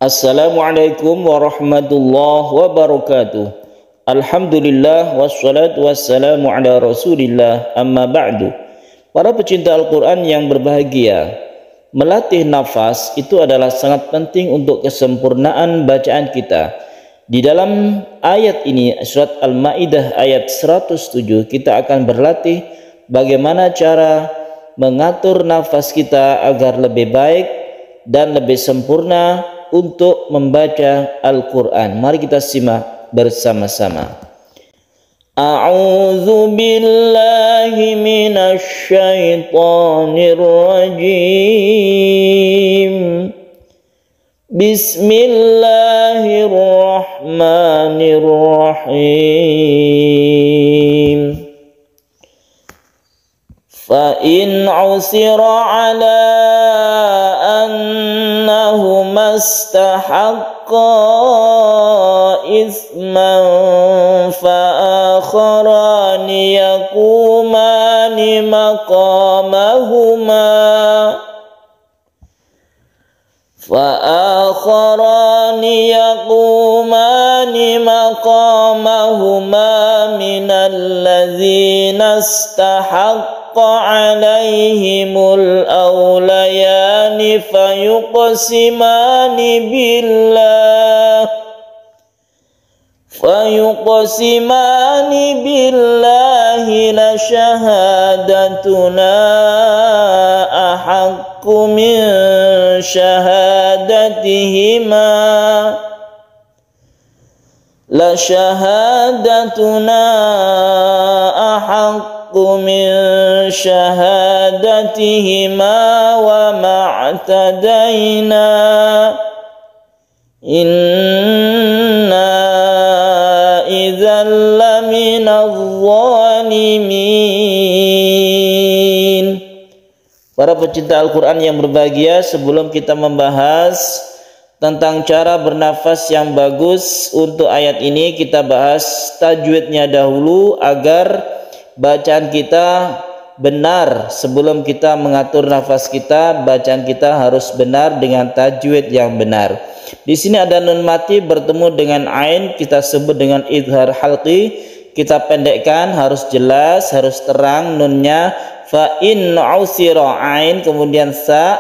Assalamualaikum warahmatullahi wabarakatuh. Alhamdulillah wassalatu wassalamu ala rasulillah, amma ba'du. Para pecinta Al-Quran yang berbahagia, melatih nafas itu adalah sangat penting untuk kesempurnaan bacaan kita. Di dalam ayat ini, surat Al-Ma'idah ayat 107, kita akan berlatih bagaimana cara mengatur nafas kita agar lebih baik dan lebih sempurna untuk membaca Al-Quran. Mari kita simak bersama-sama. A'udzu billahi minasy syaithanir rajim. Bismillahirrahmanirrahim. Fa in 'usira 'ala annahuma istahaqqa isman fa akharani yaqumani maqamahuma minal ladzina istahaqqa alaihimul awlayani fayuqsimani billahi la shahadatuna ahaqqu min shahadatihima la shahadatuna ahaqqu min shahadatihima wa ma'tadaina inna idzal laminadh zalimin. Para pecinta Al-Quran yang berbahagia, sebelum kita membahas tentang cara bernafas yang bagus untuk ayat ini, kita bahas tajwidnya dahulu agar bacaan kita benar. Sebelum kita mengatur nafas kita, bacaan kita harus benar dengan tajwid yang benar. Di sini ada nun mati bertemu dengan ain, kita sebut dengan idhar halqi. Kita pendekkan, harus jelas, harus terang nunnya. Fa in 'usira ain, kemudian sa,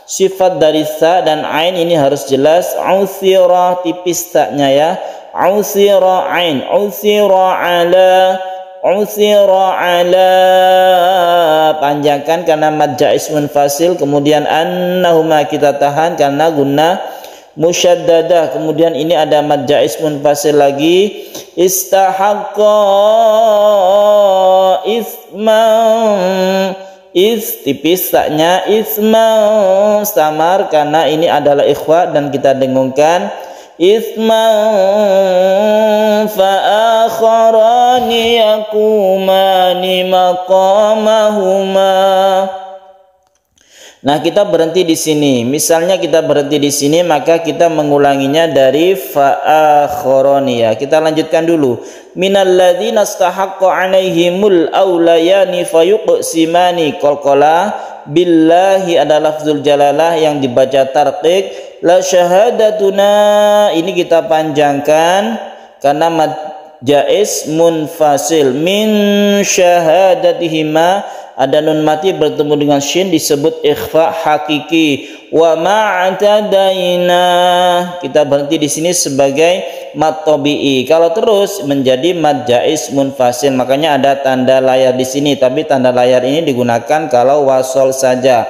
sifat dari sa dan ain ini harus jelas. 'Usira tipis taknya ya. 'Usira ain, 'usira ala, 'usira ala, panjangkan karena mad jaiz munfasil. Kemudian annahuma kita tahan karena guna musyaddadah. Kemudian ini ada mad jaiz munfasil lagi. Istahaqqa isman, is tipis taknya, isman samar karena ini adalah ikhwa dan kita dengungkan. Isman fa akharani yaqumani maqamahuma. Nah, kita berhenti di sini. Misalnya kita berhenti di sini, maka kita mengulanginya dari fa'akharani ya. Kita lanjutkan dulu. Minal ladzina istahaqqa 'alaihimul awlayani fayuqsimani. Qalqala billahi adalah lafzul jalalah yang dibaca tarqiq. La syahadatuna ini kita panjangkan karena mad jaiz munfasil. Min syahadatihima ada nun mati bertemu dengan shin disebut ikhfa hakiki. Wa ma'tadaina kita berhenti di sini sebagai mad tabi'i. Kalau terus menjadi mad jaiz munfasil, makanya ada tanda layar di sini. Tapi tanda layar ini digunakan kalau wasol saja.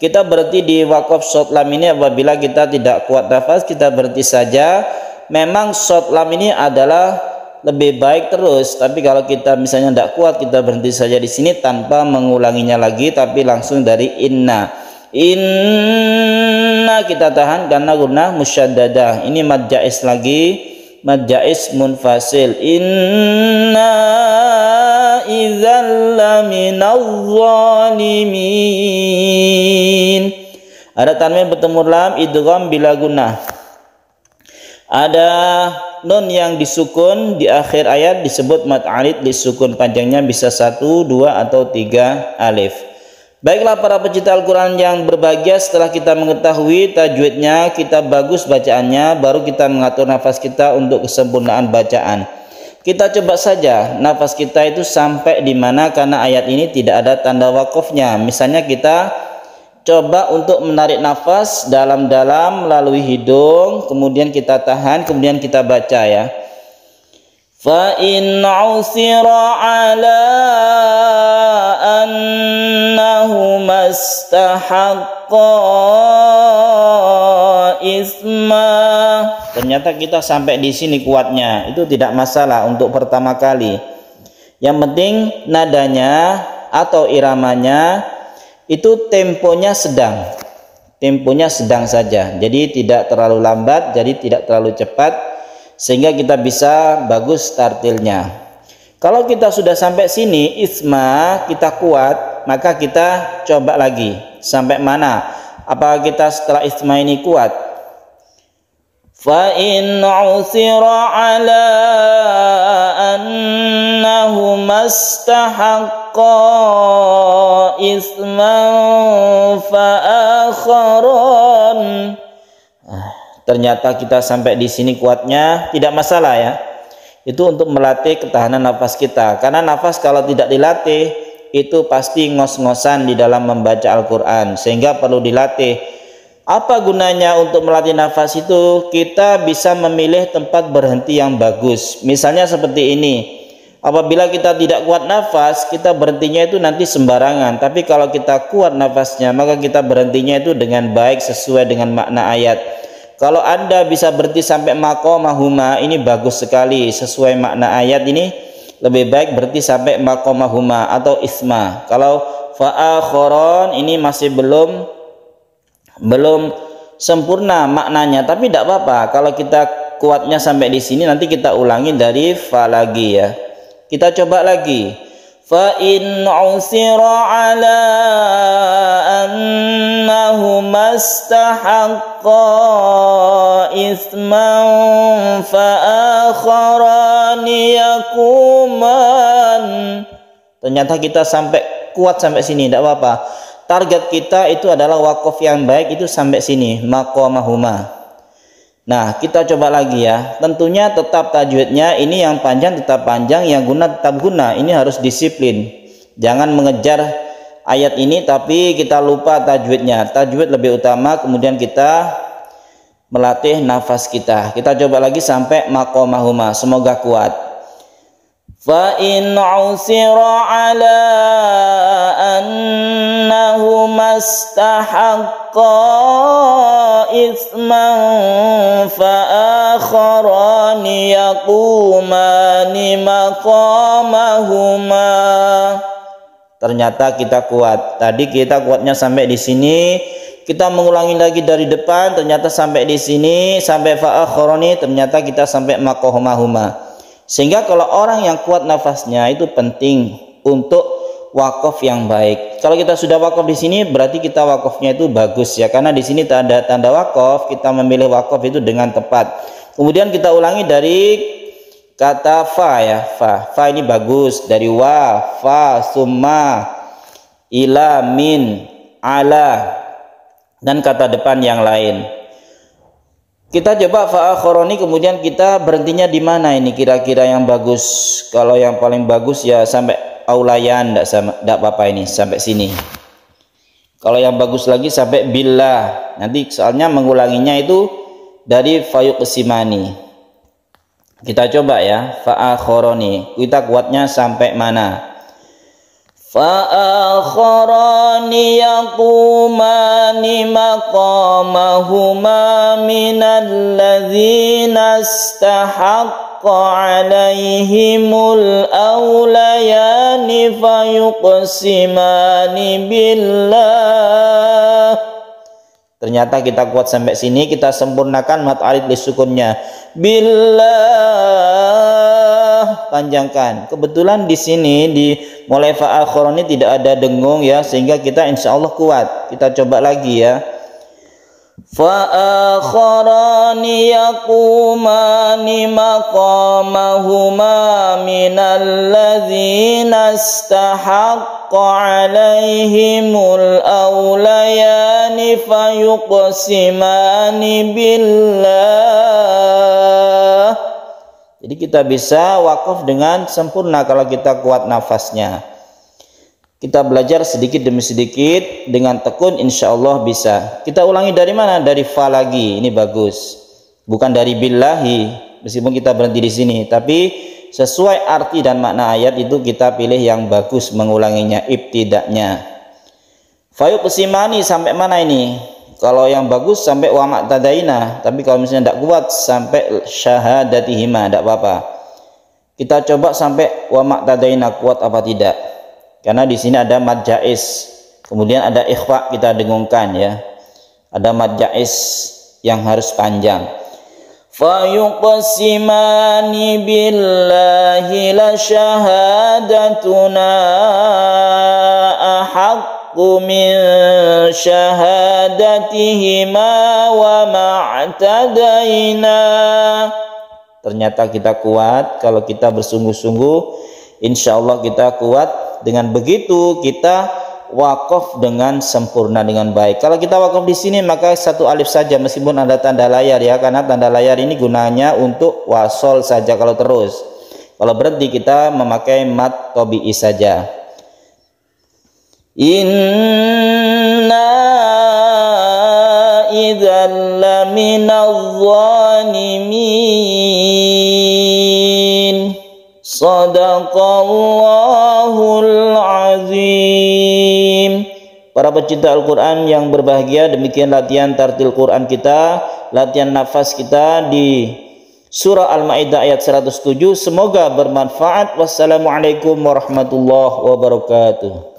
Kita berhenti di waqaf short lam ini apabila kita tidak kuat nafas, kita berhenti saja. Memang short lam ini adalah lebih baik terus, tapi kalau kita misalnya tidak kuat, kita berhenti saja di sini tanpa mengulanginya lagi, tapi langsung dari inna. Inna kita tahan karena guna musyaddadah. Ini mad jaiz lagi, mad jaiz munfasil. Inna idzal laminadh zalimin. Ada tanwin bertemu lam, idgham bila guna. Ada nun yang disukun di akhir ayat disebut mad alid disukun, panjangnya bisa 1, 2 atau 3 alif. Baiklah para pecinta Al-Quran yang berbahagia, setelah kita mengetahui tajwidnya, kita bagus bacaannya, baru kita mengatur nafas kita untuk kesempurnaan bacaan. Kita coba saja nafas kita itu sampai di mana, karena ayat ini tidak ada tanda wakofnya. Misalnya kita coba untuk menarik nafas dalam-dalam melalui hidung, kemudian kita tahan, kemudian kita baca ya. Fa in usira ala annahu mastahaqqa isma. Ternyata kita sampai di sini kuatnya, itu tidak masalah untuk pertama kali. Yang penting nadanya atau iramanya itu temponya sedang. Temponya sedang saja. Jadi tidak terlalu lambat, jadi tidak terlalu cepat, sehingga kita bisa bagus tartilnya. Kalau kita sudah sampai sini isma, kita kuat, maka kita coba lagi sampai mana. Apakah kita setelah isma ini kuat? Fa in usira ala annahu mastahaqqa isman fa akharan. Ternyata kita sampai di sini kuatnya, tidak masalah ya. Itu untuk melatih ketahanan nafas kita. Karena nafas kalau tidak dilatih, itu pasti ngos-ngosan di dalam membaca Al-Quran. Sehingga perlu dilatih. Apa gunanya untuk melatih nafas itu? Kita bisa memilih tempat berhenti yang bagus. Misalnya seperti ini. Apabila kita tidak kuat nafas, kita berhentinya itu nanti sembarangan. Tapi kalau kita kuat nafasnya, maka kita berhentinya itu dengan baik sesuai dengan makna ayat. Kalau Anda bisa berhenti sampai maqamahuma, ini bagus sekali sesuai makna ayat ini. Lebih baik berhenti sampai maqamahuma atau isma. Kalau fa'akhoron ini masih belum sempurna maknanya, tapi tidak apa-apa. Kalau kita kuatnya sampai di sini, nanti kita ulangi dari fa lagi ya. Kita coba lagi. Fa in usira ala annahu mastahaqqa isman fa akharan yakuman. Ternyata kita sampai kuat sampai sini, tidak apa-apa. Target kita itu adalah wakaf yang baik, itu sampai sini maqamahuma. Nah, kita coba lagi ya. Tentunya tetap tajwidnya ini yang panjang tetap panjang, yang guna tetap guna. Ini harus disiplin. Jangan mengejar ayat ini tapi kita lupa tajwidnya. Tajwid lebih utama, kemudian kita melatih nafas kita. Kita coba lagi sampai maqamahuma. Semoga kuat. Fa in usira ala annahu mastahaqqa isman fa akharani yaqumani maqamahuma. Ternyata kita kuat. Tadi kita kuatnya sampai di sini. Kita mengulangi lagi dari depan, ternyata sampai di sini, sampai fa akharani, ternyata kita sampai maqamahuma. Sehingga kalau orang yang kuat nafasnya itu penting untuk wakaf yang baik. Kalau kita sudah wakaf di sini, berarti kita wakafnya itu bagus ya, karena di sini tak ada tanda wakaf. Kita memilih wakaf itu dengan tepat. Kemudian kita ulangi dari kata fa ya, fa ini bagus, dari wa, fa, summa, ila, min, ala, dan kata depan yang lain. Kita coba fa'akharoni, kemudian kita berhentinya di mana ini kira-kira yang bagus. Kalau yang paling bagus ya sampai aulayan, enggak apa-apa ini sampai sini. Kalau yang bagus lagi sampai billah. Nanti soalnya mengulanginya itu dari fayuqsimani. Kita coba ya, fa'akharoni. Kita kuatnya sampai mana? Fa'akharani yaqumani maqamahuma minal ladzina istahaqqa alaihimul awlayani fayuqsimani billah. Ternyata kita kuat sampai sini, kita sempurnakan mat alif lisukunnya. Billah, panjangkan. Kebetulan di sini di mulai fa'akharani tidak ada dengung ya, sehingga kita insya Allah kuat. Kita coba lagi ya. فآخران يقومان مقامهما من الذين استحق عليهم الأوليان فيقسمان بالله. Jadi kita bisa wakaf dengan sempurna kalau kita kuat nafasnya. Kita belajar sedikit demi sedikit dengan tekun, insya Allah bisa. Kita ulangi dari mana? Dari fa lagi. Ini bagus. Bukan dari billahi. Meskipun kita berhenti di sini, tapi sesuai arti dan makna ayat itu kita pilih yang bagus mengulanginya, ibtidaknya. Fayuq simani sampai mana ini? Kalau yang bagus sampai wa ma'tadaina. Tapi kalau misalnya tidak kuat sampai syahadatihima, tidak apa-apa. Kita coba sampai wa ma'tadaina, kuat apa tidak? Karena di sini ada mad jaiz, kemudian ada ikhfa, kita dengungkan ya. Ada mad jaiz yang harus panjang. Fayuqsimani billahi la syahadatuna ahaqqu min syahadatihima wa ma'tadaina. Ternyata kita kuat kalau kita bersungguh-sungguh, insya Allah kita kuat. Dengan begitu kita wakaf dengan sempurna, dengan baik. Kalau kita wakaf di sini maka satu alif saja meskipun ada tanda layar ya, karena tanda layar ini gunanya untuk wasol saja kalau terus. Kalau berhenti kita memakai mad tabi'i saja. Inna idzal laminadh dhalimin. Sadaqallahul azim. Para pecinta Al-Quran yang berbahagia, demikian latihan tartil Quran kita, latihan nafas kita di surah Al-Ma'idah ayat 107. Semoga bermanfaat. Wassalamualaikum warahmatullahi wabarakatuh.